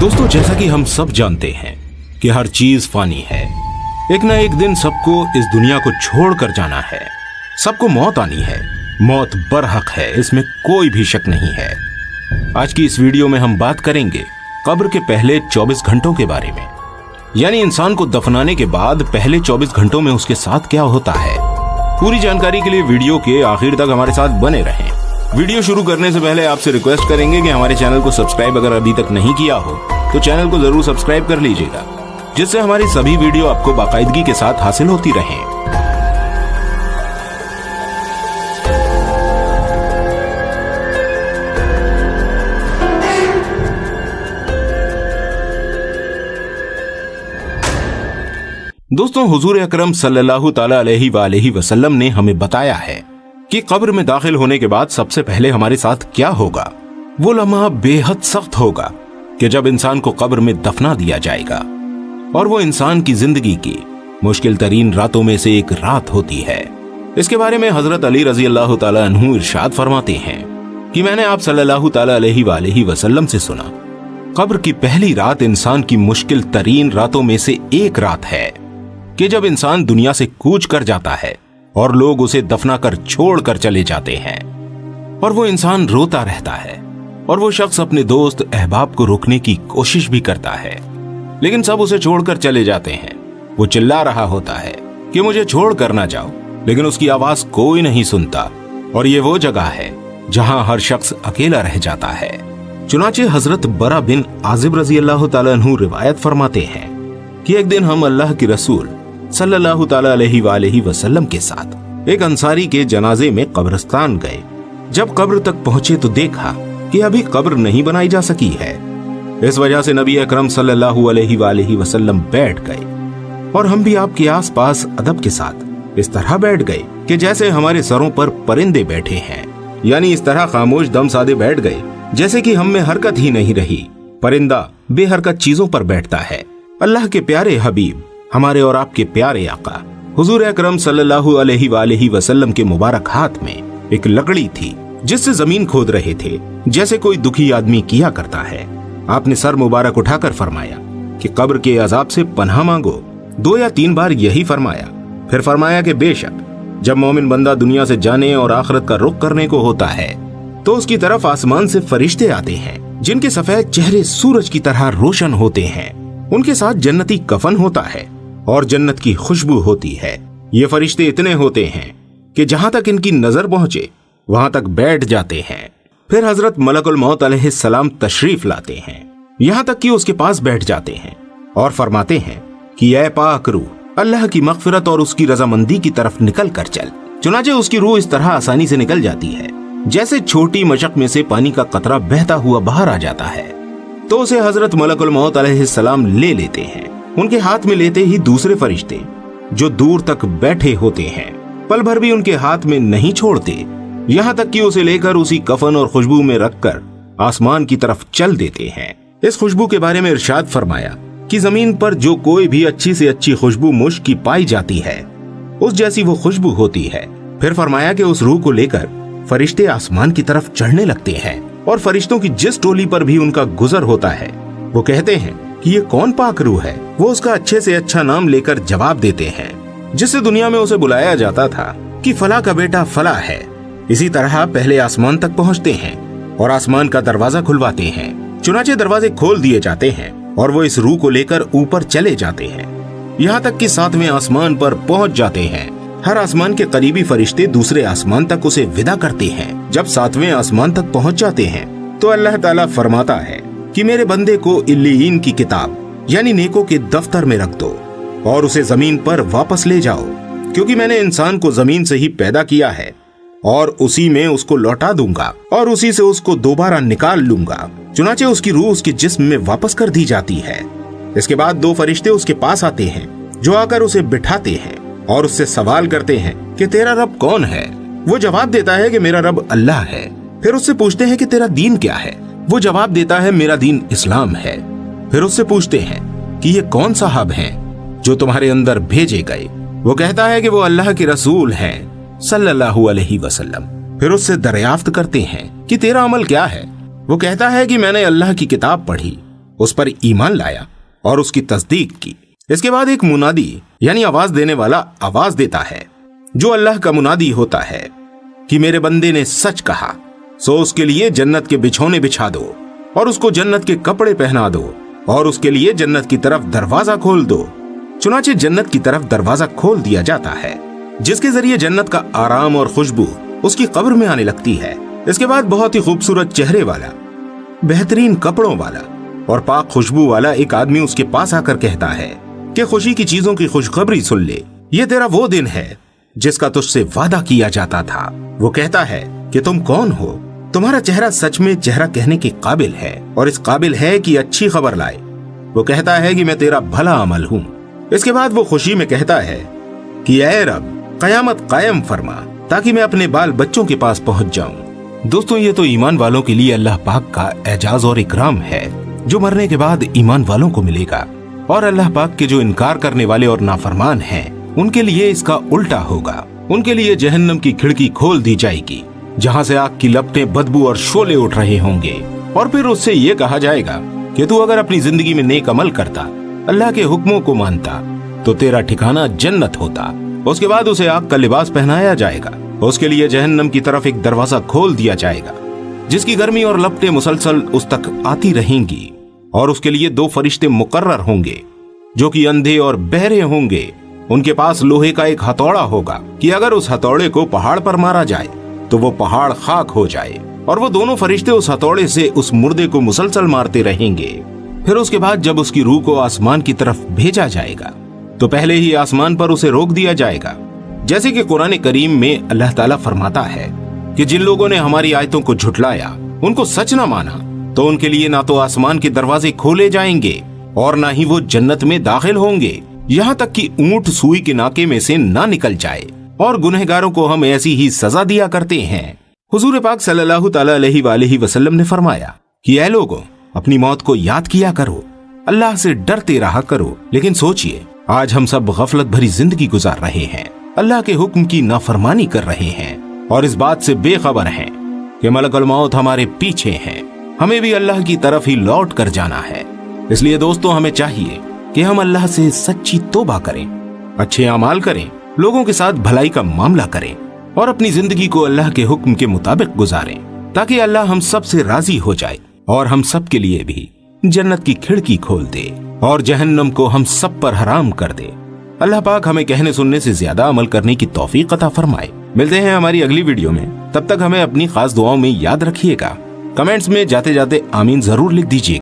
दोस्तों, जैसा कि हम सब जानते हैं कि हर चीज फानी है। एक ना एक दिन सबको इस दुनिया को छोड़कर जाना है। सबको मौत आनी है। मौत बरहक है, इसमें कोई भी शक नहीं है। आज की इस वीडियो में हम बात करेंगे कब्र के पहले 24 घंटों के बारे में, यानी इंसान को दफनाने के बाद पहले 24 घंटों में उसके साथ क्या होता है। पूरी जानकारी के लिए वीडियो के आखिर तक हमारे साथ बने रहें। वीडियो शुरू करने से पहले आपसे रिक्वेस्ट करेंगे कि हमारे चैनल को सब्सक्राइब अगर अभी तक नहीं किया हो तो चैनल को जरूर सब्सक्राइब कर लीजिएगा, जिससे हमारी सभी वीडियो आपको बाकायदगी के साथ हासिल होती रहें। दोस्तों, हुजूर अकरम सल्लल्लाहु ताला अलैहि वसल्लम ने हमें बताया है कि कब्र में दाखिल होने के बाद सबसे पहले हमारे साथ क्या होगा। वो लम्हा बेहद सख्त होगा कि जब इंसान को कब्र में दफना दिया जाएगा, और वो इंसान की जिंदगी की मुश्किल तरीन रातों में से एक रात होती है। इसके बारे में हजरत अली रजी अल्लाह ताला अन्हु इरशाद फरमाते हैं कि मैंने आप सल्लल्लाहु ताला अलैहि वसल्लम से सुना, कब्र की पहली रात इंसान की मुश्किल तरीन रातों में से एक रात है कि जब इंसान दुनिया से कूच कर जाता है और लोग उसे दफना कर छोड़ कर चले जाते हैं, और वो इंसान रोता रहता है, और वो शख्स अपने दोस्त अहबाब को रोकने की कोशिश भी करता है, लेकिन सब उसे छोड़कर चले जाते हैं। वो चिल्ला रहा होता है कि मुझे छोड़ कर ना जाओ, लेकिन उसकी आवाज कोई नहीं सुनता, और ये वो जगह है जहां हर शख्स अकेला रह जाता है। चुनाचे हजरत बरा बिन आजिब रजी अल्लाह ताला अन्हु रिवायत फरमाते हैं कि एक दिन हम अल्लाह की रसूल सल्लल्लाहु ताला अलैहि वसल्लम के साथ एक अंसारी के जनाजे में कब्रिस्तान गए। जब कब्र तक पहुंचे तो देखा कि अभी कब्र नहीं बनाई जा सकी है। इस वजह से नबी अकरम सल्लल्लाहु अलैहि वसल्लम बैठ गए, और हम भी आपके आसपास अदब के साथ इस तरह बैठ गए कि जैसे हमारे सरों पर परिंदे बैठे हैं, यानी इस तरह खामोश दम सादे बैठ गए जैसे कि हम में हरकत ही नहीं रही। परिंदा बेहरकत चीजों पर बैठता है। अल्लाह के प्यारे हबीब, हमारे और आपके प्यारे आका हुजूर अकरम सल्लल्लाहु अलैहि वसल्लम के मुबारक हाथ में एक लकड़ी थी जिससे जमीन खोद रहे थे, जैसे कोई दुखी आदमी किया करता है। आपने सर मुबारक उठाकर फरमाया कि कब्र के अजाब से पनाह मांगो। 2 या 3 बार यही फरमाया। फिर फरमाया कि बेशक जब मोमिन बंदा दुनिया से जाने और आखिरत का रुख करने को होता है तो उसकी तरफ आसमान से फरिश्ते आते हैं जिनके सफेद चेहरे सूरज की तरह रोशन होते हैं। उनके साथ जन्नती कफन होता है और जन्नत की खुशबू होती है। ये फरिश्ते इतने होते हैं कि जहां तक इनकी नजर पहुंचे वहां तक बैठ जाते हैं। फिर हजरत मलकुल मौत अलैहिस्सलाम तशरीफ लाते हैं, यहां तक कि उसके पास बैठ जाते हैं और फरमाते हैं कि ऐ पाक रूह, अल्लाह की मगफिरत और उसकी रजामंदी की तरफ निकल कर चल। चुनाचे उसकी रूह इस तरह आसानी से निकल जाती है जैसे छोटी मशक में से पानी का कतरा बहता हुआ बाहर आ जाता है। तो उसे हजरत मलकुल मौत अलैहिस्सलाम ले लेते हैं। उनके हाथ में लेते ही दूसरे फरिश्ते जो दूर तक बैठे होते हैं पल भर भी उनके हाथ में नहीं छोड़ते, यहाँ तक कि उसे लेकर उसी कफन और खुशबू में रखकर आसमान की तरफ चल देते हैं। इस खुशबू के बारे में इरशाद फरमाया कि जमीन पर जो कोई भी अच्छी से अच्छी खुशबू मुश्क की पाई जाती है उस जैसी वो खुशबू होती है। फिर फरमाया कि उस रूह को लेकर फरिश्ते आसमान की तरफ चढ़ने लगते हैं, और फरिश्तों की जिस टोली पर भी उनका गुजर होता है वो कहते हैं कि ये कौन पाक रूह है। वो उसका अच्छे से अच्छा नाम लेकर जवाब देते हैं, जिससे दुनिया में उसे बुलाया जाता था कि फला का बेटा फला है। इसी तरह पहले आसमान तक पहुंचते हैं और आसमान का दरवाजा खुलवाते हैं। चुनाचे दरवाजे खोल दिए जाते हैं और वो इस रूह को लेकर ऊपर चले जाते हैं, यहाँ तक कि 7वें आसमान पर पहुंच जाते हैं। हर आसमान के करीबी फरिश्ते दूसरे आसमान तक उसे विदा करते हैं। जब 7वें आसमान तक पहुंच जाते हैं तो अल्लाह ताला फरमाता है कि मेरे बंदे को इल्लीयीन की किताब यानी नेकों के दफ्तर में रख दो और उसे जमीन पर वापस ले जाओ, क्योंकि मैंने इंसान को जमीन से ही पैदा किया है और उसी में उसको लौटा दूंगा और उसी से उसको दोबारा निकाल लूंगा। चुनाचे उसकी रूह उसके जिस्म में वापस कर दी जाती है। इसके बाद 2 फरिश्ते उसके पास आते हैं जो आकर उसे बिठाते हैं और उससे सवाल करते हैं कि तेरा रब कौन है। वो जवाब देता है कि मेरा रब अल्लाह है। फिर उससे पूछते हैं कि तेरा दीन क्या है। वो जवाब देता है मेरा दीन इस्लाम है। फिर उससे पूछते हैं कि ये कौन साहब हैं जो तुम्हारे अंदर भेजे गए। वो कहता है कि वो अल्लाह के रसूल हैं सल्लल्लाहु अलैहि वसल्लम। फिर उससे दरियाफ्त करते हैं कि तेरा अमल क्या है। वो कहता है कि मैंने अल्लाह की किताब पढ़ी उस पर ईमान लाया और उसकी तस्दीक की। इसके बाद एक मुनादी यानी आवाज देने वाला आवाज देता है, जो अल्लाह का मुनादी होता है कि मेरे बंदे ने सच कहा, सो उसके लिए जन्नत के बिछौने बिछा दो और उसको जन्नत के कपड़े पहना दो और उसके लिए जन्नत की तरफ दरवाजा खोल दो। चुनाचे जन्नत की तरफ दरवाजा खोल दिया जाता है, जिसके जरिए जन्नत का आराम और खुशबू उसकी कब्र में आने लगती है। इसके बाद बहुत ही खूबसूरत चेहरे वाला, बेहतरीन कपड़ों वाला और पाक खुशबू वाला एक आदमी उसके पास आकर कहता है कि खुशी की चीजों की खुशखबरी सुन ले, ये तेरा वो दिन है जिसका तुझसे वादा किया जाता था। वो कहता है कि तुम कौन हो? तुम्हारा चेहरा सच में चेहरा कहने के काबिल है और इस काबिल है कि अच्छी खबर लाए। वो कहता है कि मैं तेरा भला अमल हूँ। इसके बाद वो खुशी में कहता है कि ऐ रब, कयामत कायम फरमा ताकि मैं अपने बाल बच्चों के पास पहुंच जाऊं। दोस्तों, ये तो ईमान वालों के लिए अल्लाह पाक का एजाज और इकराम है, जो मरने के बाद ईमान वालों को मिलेगा, और अल्लाह पाक के जो इनकार करने वाले और नाफरमान हैं, उनके लिए इसका उल्टा होगा। उनके लिए जहन्नम की खिड़की खोल दी जाएगी, जहां से आग की लपटें, बदबू और शोले उठ रहे होंगे, और फिर उससे ये कहा जाएगा कि तू अगर अपनी जिंदगी में नेक अमल करता, अल्लाह के हुक्मों को मानता, तो तेरा ठिकाना जन्नत होता। उसके बाद उसे आग का लिबास पहनाया जाएगा, उसके लिए जहन्नम की तरफ एक दरवाजा खोल दिया जाएगा, जिसकी गर्मी और लपटें मुसलसल उस तक आती रहेंगी, और उसके लिए 2 फरिश्ते मुकर्रर होंगे, जो कि अंधे और बहरे होंगे। उनके पास लोहे का एक हथौड़ा होगा कि अगर उस हथौड़े को पहाड़ पर मारा जाए तो वो पहाड़ खाक हो जाए, और वो दोनों फरिश्ते उस हथौड़े से उस मुर्दे को मुसलसल मारते रहेंगे। फिर उसके बाद जब उसकी रूह को आसमान की तरफ भेजा जाएगा, तो पहले ही आसमान पर उसे रोक दिया जाएगा। जैसे कि कुरान करीम में अल्लाह ताला फरमाता है कि जिन लोगों ने हमारी आयतों को झुठलाया, उनको सच न माना, तो उनके लिए ना तो आसमान के दरवाजे खोले जाएंगे और ना ही वो जन्नत में दाखिल होंगे, यहाँ तक कि ऊंट सुई के नाके में से ना निकल जाए। और गुनहगारों को हम ऐसी ही सजा दिया करते हैं। हुजूर पाक सल्लल्लाहु ताला अलैहि वसल्लम ने फरमाया कि ऐ लोगों, अपनी मौत को याद किया करो, अल्लाह से डरते रहा करो। लेकिन सोचिए, आज हम सब गफलत भरी जिंदगी गुजार रहे हैं, अल्लाह के हुक्म की नाफरमानी कर रहे हैं और इस बात से बेखबर हैं कि मलकुल मौत हमारे पीछे है, हमें भी अल्लाह की तरफ ही लौट कर जाना है। इसलिए दोस्तों, हमें चाहिए कि हम अल्लाह से सच्ची तौबा करें, अच्छे अमाल करें, लोगों के साथ भलाई का मामला करें और अपनी जिंदगी को अल्लाह के हुक्म के मुताबिक गुजारें, ताकि अल्लाह हम सब से राजी हो जाए और हम सब के लिए भी जन्नत की खिड़की खोल दे और जहन्नम को हम सब पर हराम कर दे। अल्लाह पाक हमें कहने सुनने से ज्यादा अमल करने की तौफीक अता फरमाए। मिलते हैं हमारी अगली वीडियो में, तब तक हमें अपनी खास दुआओं में याद रखिएगा। कमेंट्स में जाते जाते आमीन जरूर लिख दीजिए।